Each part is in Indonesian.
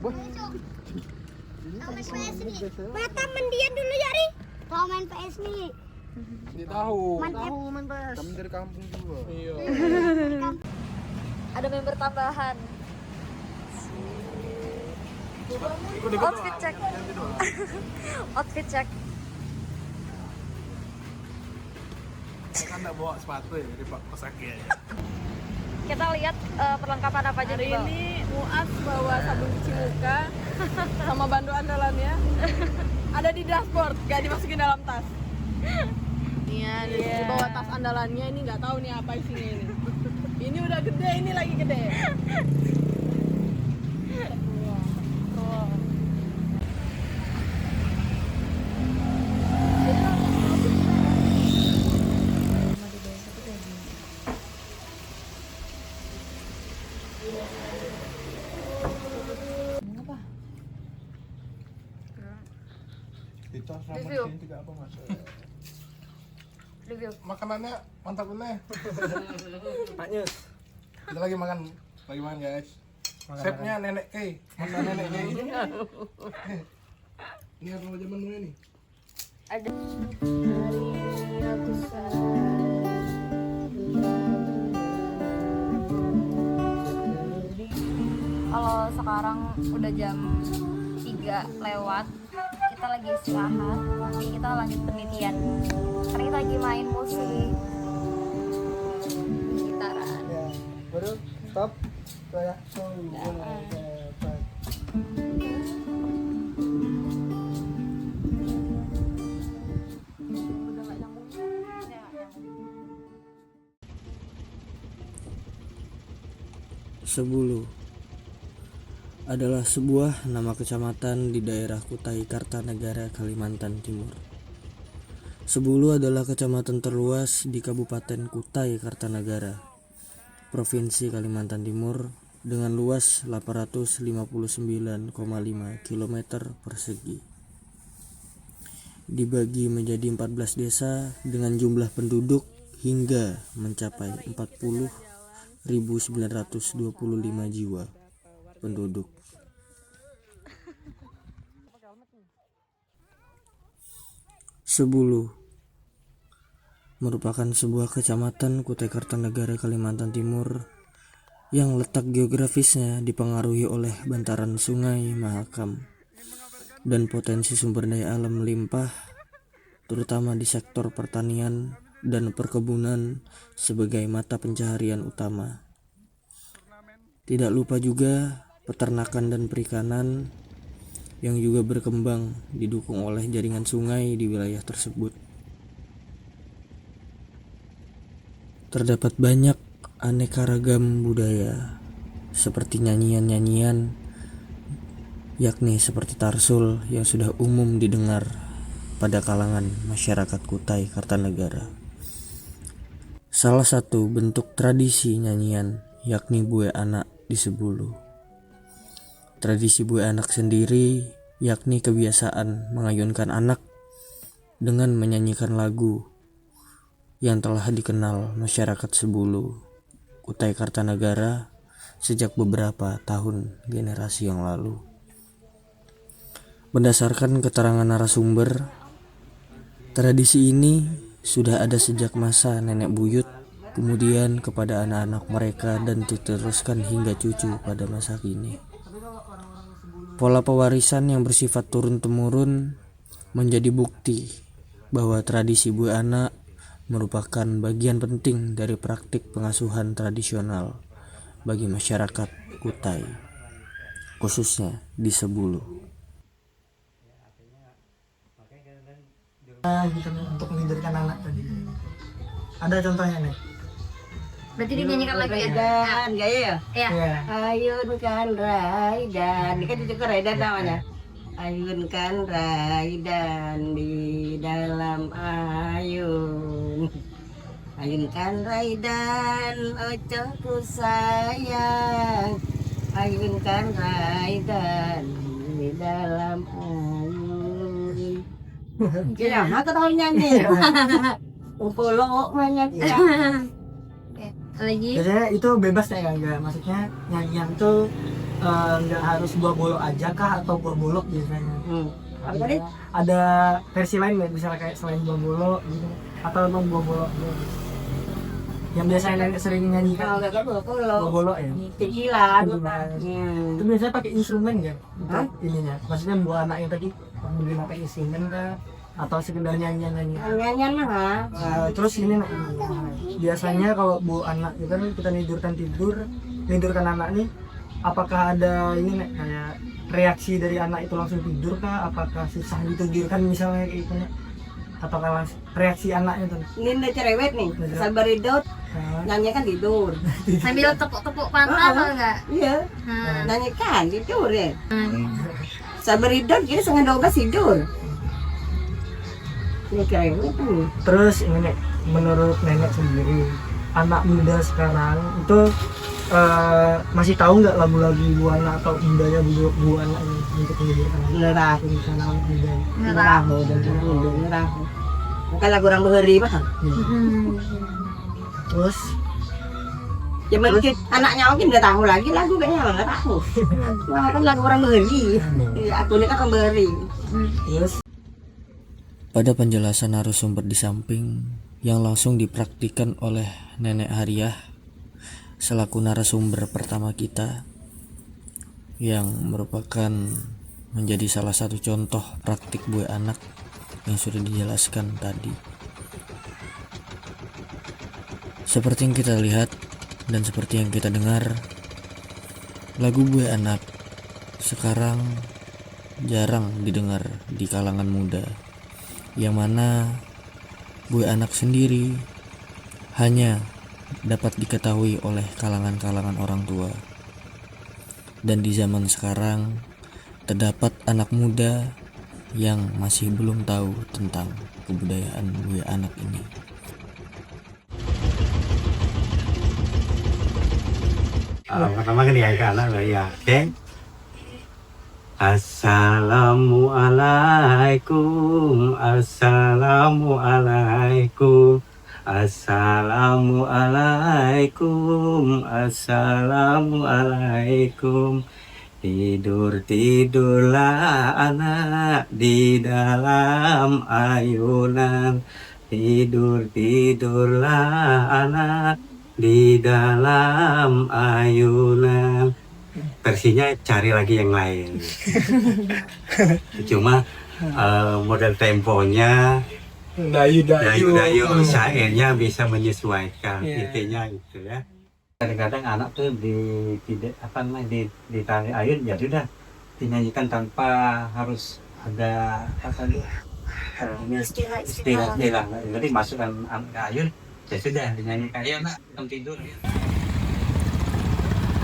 Boh. Kau main PS nih. Mata mendiam dulu Yari. Kau main PS nih. Tidak tahu. Main PS. Kami dari kampung juga. Iya. Ada member tambahan. Outfit check. Outfit check. Saya kan enggak bawa sepatu ya dari Pak Kosaki aja. Kita lihat perlengkapan apa aja Hari nih, Bang. ini Muaz bawa sabun cuci muka sama bando andalannya. Ada di dashboard, gak dimasukin dalam tas. Iya, di bawah tas andalannya ini nggak tahu nih apa isinya ini. Ini udah gede, ini lagi gede. Kita sama Review. sini juga apa Mas? Review. Makanannya mantap bener. Pak Nyus. Kita lagi makan guys. Chefnya nenek K. Mana nenek K? Ini apa zaman dulu ini? Ada. Kalau sekarang udah jam 3 lewat, kita lagi istirahat, nanti kita lanjut penelitian. Karena kita lagi main musik gitaran. Ya, baru stop. Saya Sebulu adalah sebuah nama kecamatan di daerah Kutai Kartanegara, Kalimantan Timur. Sebulu adalah kecamatan terluas di Kabupaten Kutai Kartanegara, Provinsi Kalimantan Timur dengan luas 859,5 km persegi. Dibagi menjadi 14 desa dengan jumlah penduduk hingga mencapai 40.925 jiwa penduduk. Sebulu merupakan sebuah kecamatan Kutai Kartanegara, Kalimantan Timur yang letak geografisnya dipengaruhi oleh bantaran Sungai Mahakam dan potensi sumber daya alam melimpah, terutama di sektor pertanian dan perkebunan sebagai mata pencaharian utama. Tidak lupa juga peternakan dan perikanan yang juga berkembang didukung oleh jaringan sungai di wilayah tersebut. Terdapat banyak aneka ragam budaya seperti nyanyian-nyanyian, yakni seperti tarsul yang sudah umum didengar pada kalangan masyarakat Kutai Kartanegara. Salah satu bentuk tradisi nyanyian yakni Bue Anak di Sebulu. Tradisi Bue Anak sendiri yakni kebiasaan mengayunkan anak dengan menyanyikan lagu yang telah dikenal masyarakat Sebulu, Kutai Kartanegara sejak beberapa tahun generasi yang lalu. Berdasarkan keterangan narasumber, tradisi ini sudah ada sejak masa nenek buyut, kemudian kepada anak-anak mereka dan diteruskan hingga cucu pada masa kini. Pola pewarisan yang bersifat turun-temurun menjadi bukti bahwa tradisi Bue Anak merupakan bagian penting dari praktik pengasuhan tradisional bagi masyarakat Kutai, khususnya di Sebulu. Untuk menghidupkan anak tadi. Ada contohnya nih. Berarti dinyanyikan lagu ya? Raidan, gaya ya? Iya. Ya. Ayunkan Raidan, ini kan juga Raidan namanya. Ayunkan Raidan di dalam ayun. Ayunkan Raidan, ocoku sayang. Ayunkan Raidan di dalam ayun. Ya, maka tahu nyanyi. Upolo nyanyi. Oke. Lagi. Biasanya itu bebas ya, enggak? Maksudnya nyanyian tuh nggak harus buah bolok aja kah atau buah bolok biasanya? Apa tadi? Ada versi lain nggak, misalnya kayak selain buah bolok gitu, atau emang buah bolok gitu? Yang biasanya nenek sering nyanyikan Kalau nggak buah buah bolok, bolok ya? kecilan. Itu biasanya pakai instrumen nggak? Hah? Ininya, maksudnya buah anak yang tadi menggunakan instrumen kah? Atau sekedar nyanyian? Nyanyian mah. Terus ini Nak, biasanya kalau bu anak itu kan kita tidurkan anak nih, apakah ada ini Nak, kayak reaksi dari anak itu langsung tidur kah? Apakah susah ditidurkan misalnya kayak gitu Nak? Atau langsung reaksi anaknya tuh? Ini udah cerewet nih, sabar idot, nyanyi kan tidur. Sambil tepuk-tepuk pantat atau enggak? Iya, nyanyi kan tidur ya. Sabar idot, jadi 11:30 tidur. Ini cerewet tuh. Terus ini Nek, menurut nenek sendiri, anak muda sekarang itu masih tahu nggak lagu-lagu Bu Ana atau indahnya Bu Ana ini untuk menghidupkan Nerah. misalnya anak muda? Neraho dan neraho. Bukan lagu orang beheri mah. Terus Ya mungkin anaknya mungkin udah tahu lagi lagu kayaknya nggak tahu. Wah kan lagu orang beheri. Aku ini kan orang beheri. terus Pada penjelasan narasumber di samping yang langsung dipraktikkan oleh Nenek Hariah selaku narasumber pertama kita, yang merupakan menjadi salah satu contoh praktik buah anak yang sudah dijelaskan tadi. Seperti yang kita lihat dan seperti yang kita dengar, lagu buah anak sekarang jarang didengar di kalangan muda, yang mana buah anak sendiri hanya dapat diketahui oleh kalangan-kalangan orang tua. Dan di zaman sekarang terdapat anak muda yang masih belum tahu tentang kebudayaan buah anak ini. Pertama kan ya ke anak ya, oke. Assalamualaikum, assalamualaikum, assalamualaikum, assalamualaikum. Tidurlah anak di dalam ayunan. Tidurlah anak di dalam ayunan. Versinya cari lagi yang lain. Cuma model temponya dayu syairnya bisa menyesuaikan, intinya itu ya. Kadang-kadang anak tuh ditari ayun ya sudah dinyanyikan tanpa harus ada istilah. Jadi masukkan ayun ya sudah dinyanyikan. Ayo nak, tidur.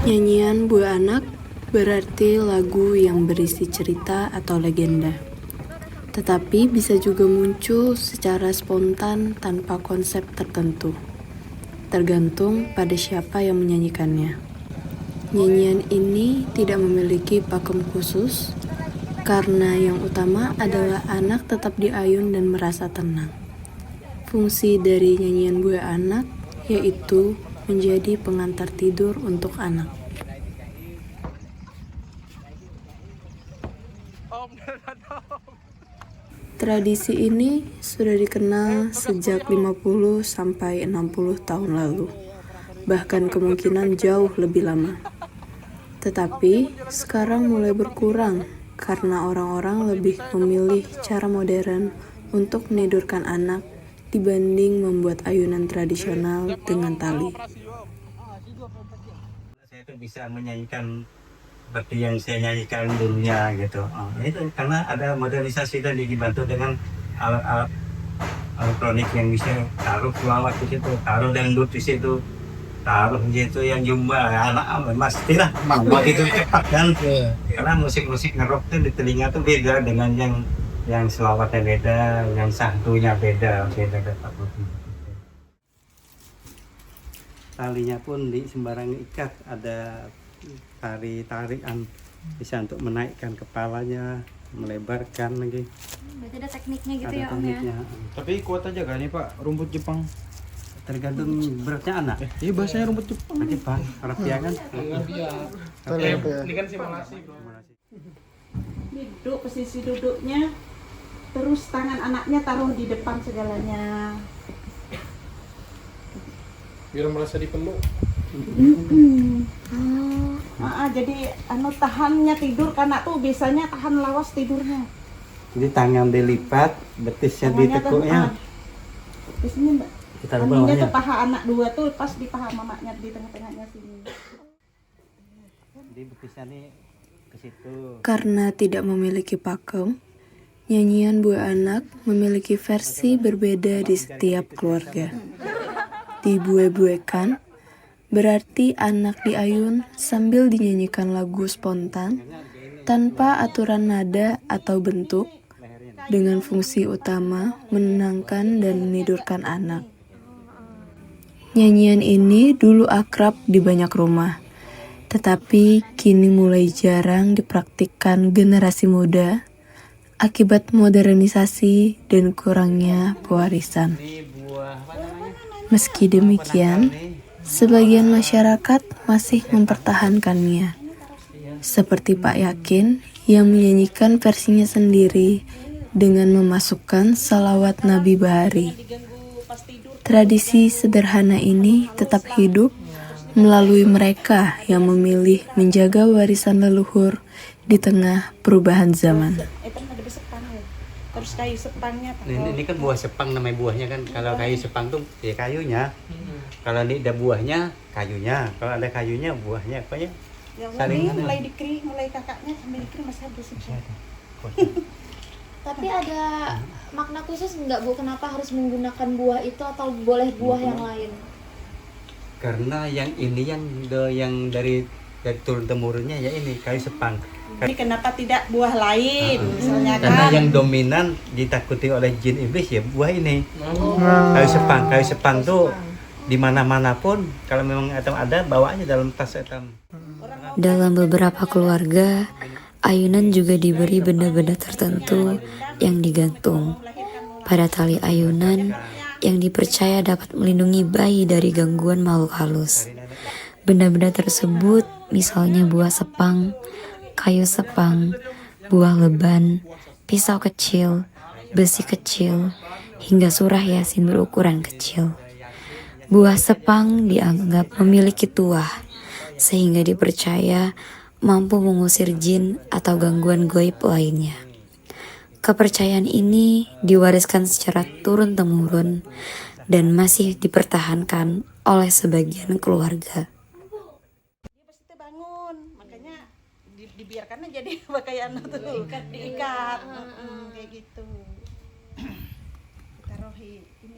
Nyanyian buah anak berarti lagu yang berisi cerita atau legenda. Tetapi bisa juga muncul secara spontan tanpa konsep tertentu. Tergantung pada siapa yang menyanyikannya. Nyanyian ini tidak memiliki pakem khusus karena yang utama adalah anak tetap diayun dan merasa tenang. Fungsi dari nyanyian buah anak yaitu menjadi pengantar tidur untuk anak. Tradisi ini sudah dikenal sejak 50 sampai 60 tahun lalu, bahkan kemungkinan jauh lebih lama. Tetapi sekarang mulai berkurang karena orang-orang lebih memilih cara modern untuk menidurkan anak dibanding membuat ayunan tradisional dengan tali. Saya itu bisa menyanyikan seperti yang saya nyanyikan dulunya gitu. Itu karena ada modernisasi dan dibantu dengan alat-alat elektronik yang bisa taruh pelawak di situ, taruh dangdut di situ, taruh di situ yang jumba anak pastilah mau itu cepat kan. Karena musik-musik ngerok tuh di telinga tuh beda dengan yang selawatnya beda, yang sahdunya beda. Talinya pun di sembarang ikat, ada tarian bisa untuk menaikkan kepalanya, melebarkan lagi. Berarti ada tekniknya gitu Ada ya Om ya? tekniknya. Tapi kuat aja kan nih Pak, rumput Jepang? tergantung beratnya anak. Iya bahasanya rumput Jepang. Jepang, rapia kan. Ini kan simulasi bro. Duduk, posisi duduknya, terus tangan anaknya taruh di depan segalanya. Biar merasa dipeluk. Jadi tahannya tidur karena tuh biasanya tahan lawas tidurnya. Jadi tangan dilipat, betisnya ditekuk ya. Betisnya Kita anunya tuh paha anak dua tuh pas di paha mamanya di tengah-tengahnya sini. Jadi betisnya nih ke situ. Karena tidak memiliki pakem, nyanyian buah anak memiliki versi berbeda di setiap keluarga. Dibuai-buaikan berarti anak diayun sambil dinyanyikan lagu spontan tanpa aturan nada atau bentuk, dengan fungsi utama menenangkan dan menidurkan anak. Nyanyian ini dulu akrab di banyak rumah, tetapi kini mulai jarang dipraktikkan generasi muda akibat modernisasi dan kurangnya pewarisan. Meski demikian, sebagian masyarakat masih mempertahankannya, seperti Pak Yakin yang menyanyikan versinya sendiri dengan memasukkan salawat Nabi Bahari. Tradisi sederhana ini tetap hidup melalui mereka yang memilih menjaga warisan leluhur di tengah perubahan zaman. Terus kayu sepangnya Ini kan buah sepang, namanya buahnya kan. Kalau kayu sepang tuh ya kayunya. Kalau ini ada buahnya, kayunya. Kalau ada kayunya, buahnya apa ya? Saling mulai dikri, mulai kakaknya sampai dikri masih ada sih. Tapi ada makna khusus nggak Bu? Kenapa harus menggunakan buah itu atau boleh buah yang lain? Karena yang ini yang dari turun temurunnya ya ini kayu sepang. Ini kenapa tidak buah lain misalnya Karena kan? yang dominan ditakuti oleh jin iblis ya buah ini. Kayu sepang tuh di mana-mana pun kalau memang ada bawanya dalam tas etam. Dalam beberapa keluarga, ayunan juga diberi benda-benda tertentu yang digantung pada tali ayunan yang dipercaya dapat melindungi bayi dari gangguan makhluk halus. Benda-benda tersebut misalnya buah sepang, kayu sepang, buah leban, pisau kecil, besi kecil, hingga surah Yasin berukuran kecil. Buah sepang dianggap memiliki tuah, sehingga dipercaya mampu mengusir jin atau gangguan goib lainnya. Kepercayaan ini diwariskan secara turun-temurun dan masih dipertahankan oleh sebagian keluarga. Pasti bangun, makanya dibiarkan aja di pakaian tuh diikat, kayak gitu.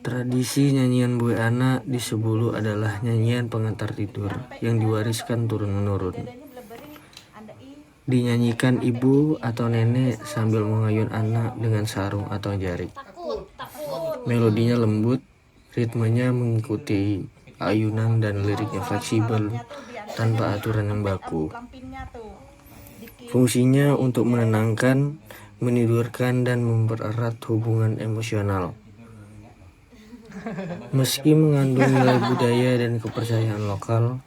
Tradisi nyanyian buah anak di Sebulu adalah nyanyian pengantar tidur yang diwariskan turun-menurun. Dinyanyikan ibu atau nenek sambil mengayun anak dengan sarung atau jarik. Melodinya lembut, ritmenya mengikuti ayunan dan liriknya fleksibel tanpa aturan yang baku. Fungsinya untuk menenangkan, menidurkan, dan mempererat hubungan emosional. Meski mengandung nilai budaya dan kepercayaan lokal,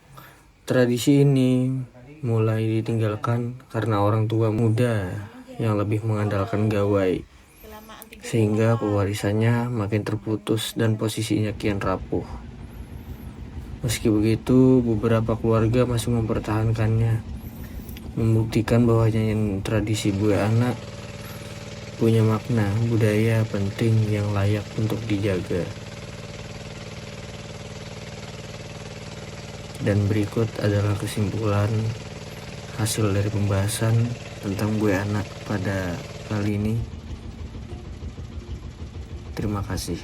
tradisi ini mulai ditinggalkan karena orang tua muda yang lebih mengandalkan gawai, sehingga pewarisannya makin terputus dan posisinya kian rapuh. Meski begitu, beberapa keluarga masih mempertahankannya, membuktikan bahwa nyanyian tradisi buah anak punya makna budaya penting yang layak untuk dijaga. Dan berikut adalah kesimpulan hasil dari pembahasan tentang buah anak pada kali ini. Terima kasih.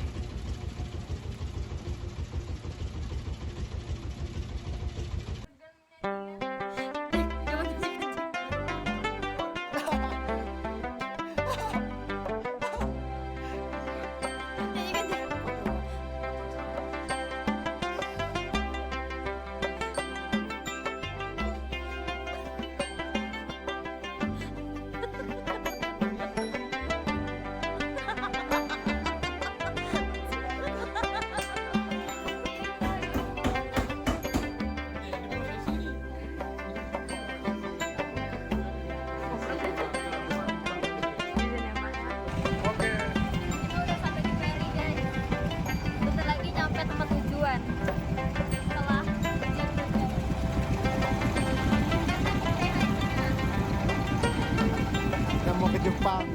Jepang.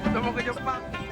Kita mau ke Jepang.